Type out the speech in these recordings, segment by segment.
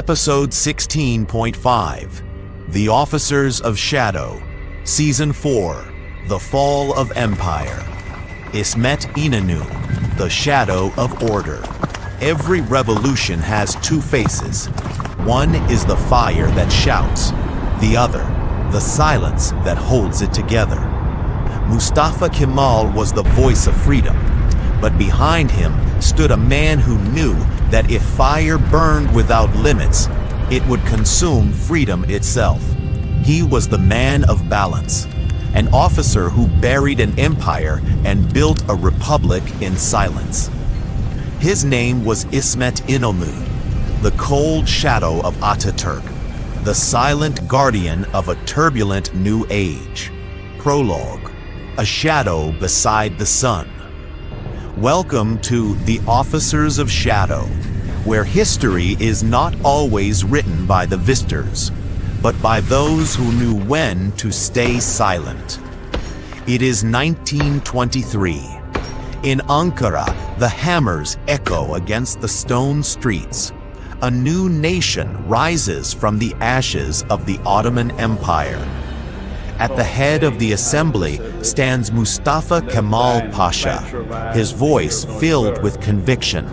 Episode 16.5, The Officers of Shadow, Season 4, The Fall of Empire. Ismet Inönü, The Shadow of Order. Every revolution has two faces. One is the fire that shouts, the other, the silence that holds it together. Mustafa Kemal was the voice of freedom, but behind him stood a man who knew that if fire burned without limits, it would consume freedom itself. He was the man of balance, an officer who buried an empire and built a republic in silence. His name was İsmet İnönü, the cold shadow of Atatürk, the silent guardian of a turbulent new age. Prologue, a shadow beside the sun. Welcome to The Officers of Shadow, where history is not always written by the victors, but by those who knew when to stay silent. It is 1923. In Ankara, the hammers echo against the stone streets. A new nation rises from the ashes of the Ottoman Empire. At the head of the assembly stands Mustafa Kemal Pasha, his voice filled with conviction.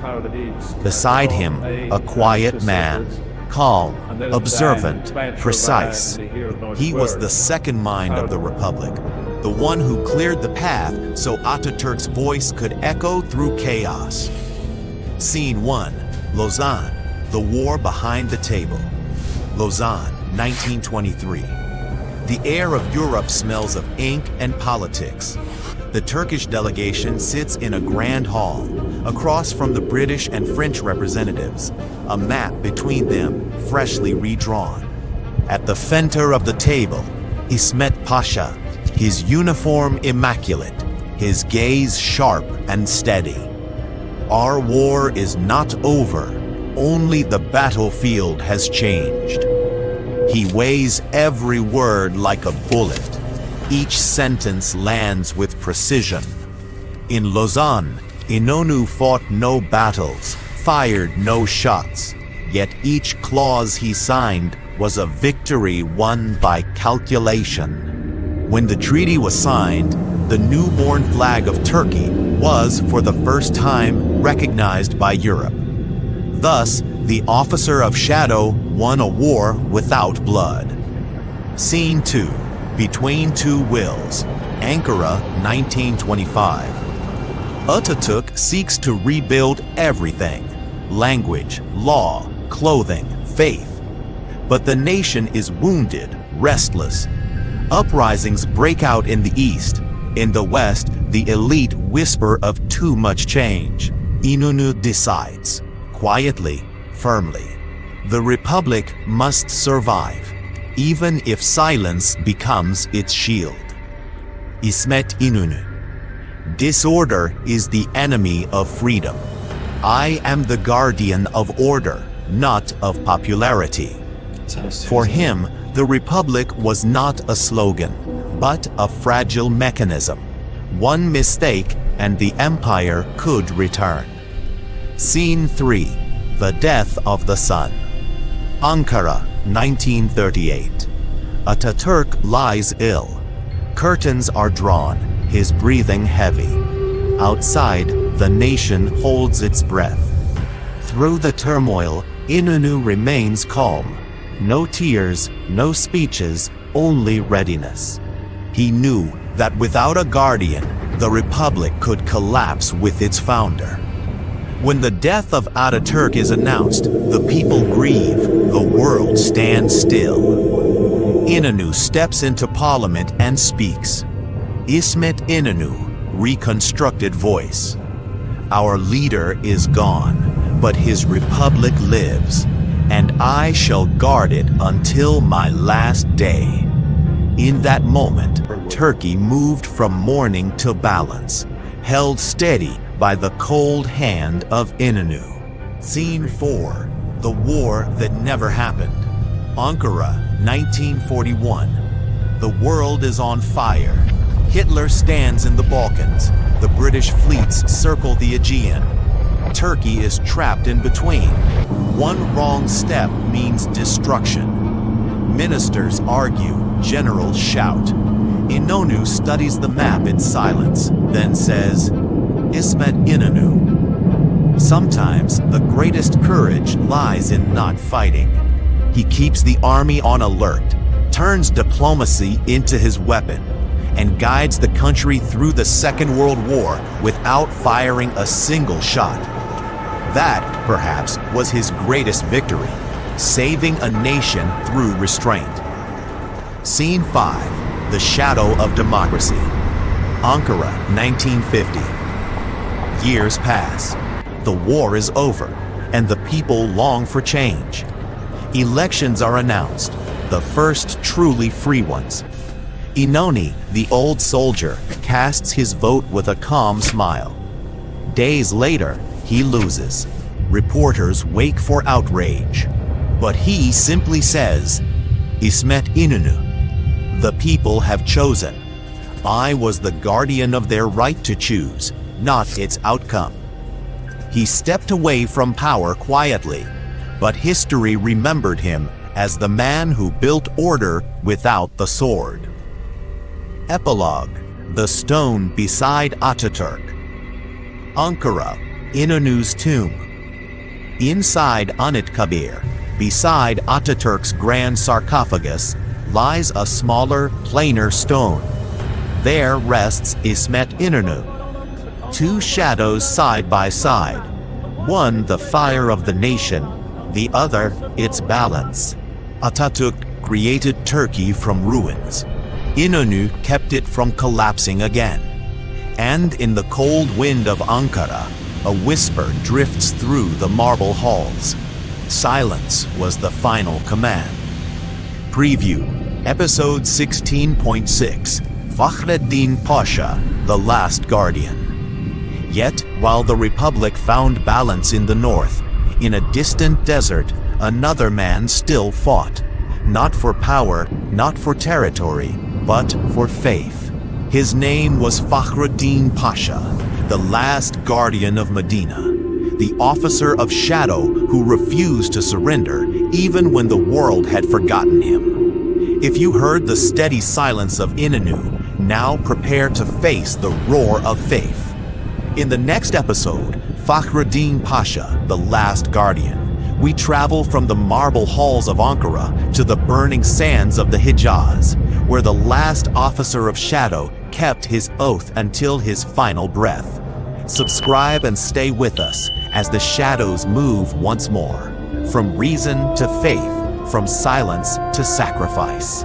Beside him, a quiet man, calm, observant, precise. He was the second mind of the Republic, the one who cleared the path so Atatürk's voice could echo through chaos. Scene 1, Lausanne, the war behind the table. Lausanne, 1923. The air of Europe smells of ink and politics. The Turkish delegation sits in a grand hall, across from the British and French representatives, a map between them freshly redrawn. At the center of the table, İsmet Pasha, his uniform immaculate, his gaze sharp and steady. Our war is not over, only the battlefield has changed. He weighs every word like a bullet. Each sentence lands with precision. In Lausanne, İnönü fought no battles, fired no shots, yet each clause he signed was a victory won by calculation. When the treaty was signed, the newborn flag of Turkey was for the first time recognized by Europe. Thus, the Officer of Shadow won a war without blood. Scene 2, Between Two Wills, Ankara, 1925. Atatürk seeks to rebuild everything: language, law, clothing, faith. But the nation is wounded, restless. Uprisings break out in the east. In the west, the elite whisper of too much change. İnönü decides, quietly, firmly. The Republic must survive, even if silence becomes its shield. İsmet İnönü. Disorder is the enemy of freedom. I am the guardian of order, not of popularity. For him, the Republic was not a slogan, but a fragile mechanism. One mistake and the empire could return. Scene 3, The Death of the Sun. Ankara, 1938. Atatürk lies ill. Curtains are drawn, his breathing heavy. Outside, the nation holds its breath. Through the turmoil, İnönü remains calm. No tears, no speeches, only readiness. He knew that without a guardian, the Republic could collapse with its founder. When the death of Atatürk is announced, the people grieve, the world stands still. İnönü steps into parliament and speaks. İsmet İnönü, reconstructed voice. Our leader is gone, but his republic lives, and I shall guard it until my last day. In that moment, Turkey moved from mourning to balance, held steady by the cold hand of İnönü. Scene 4, The War That Never Happened. Ankara, 1941. The world is on fire. Hitler stands in the Balkans. The British fleets circle the Aegean. Turkey is trapped in between. One wrong step means destruction. Ministers argue, generals shout. İnönü studies the map in silence, then says, İsmet İnönü. Sometimes the greatest courage lies in not fighting. He keeps the army on alert, turns diplomacy into his weapon, and guides the country through the Second World War without firing a single shot. That, perhaps, was his greatest victory, saving a nation through restraint. Scene 5. The Shadow of Democracy. Ankara, 1950. Years pass. The war is over, and the people long for change. Elections are announced, the first truly free ones. İnönü, the old soldier, casts his vote with a calm smile. Days later, he loses. Reporters wake for outrage. But he simply says, İsmet İnönü. The people have chosen. I was the guardian of their right to choose, not its outcome. He stepped away from power quietly, but history remembered him as the man who built order without the sword. Epilogue. The Stone Beside Atatürk. Ankara, İnönü's tomb. Inside Anıtkabir, beside Atatürk's grand sarcophagus, lies a smaller, plainer stone. There rests İsmet İnönü. Two shadows side by side. One the fire of the nation, the other its balance. Atatürk created Turkey from ruins. İnönü kept it from collapsing again. And in the cold wind of Ankara, a whisper drifts through the marble halls. Silence was the final command. Preview. Episode 16.6. Fahreddin Pasha, the Last Guardian. Yet, while the Republic found balance in the north, in a distant desert, another man still fought. Not for power, not for territory, but for faith. His name was Fahreddin Pasha, the last guardian of Medina, the officer of shadow who refused to surrender even when the world had forgotten him. If you heard the steady silence of İnönü, now prepare to face the roar of faith. In the next episode, Fahreddin Pasha, the Last Guardian, we travel from the marble halls of Ankara to the burning sands of the Hijaz, where the last officer of shadow kept his oath until his final breath. Subscribe and stay with us as the shadows move once more, from reason to faith, from silence to sacrifice.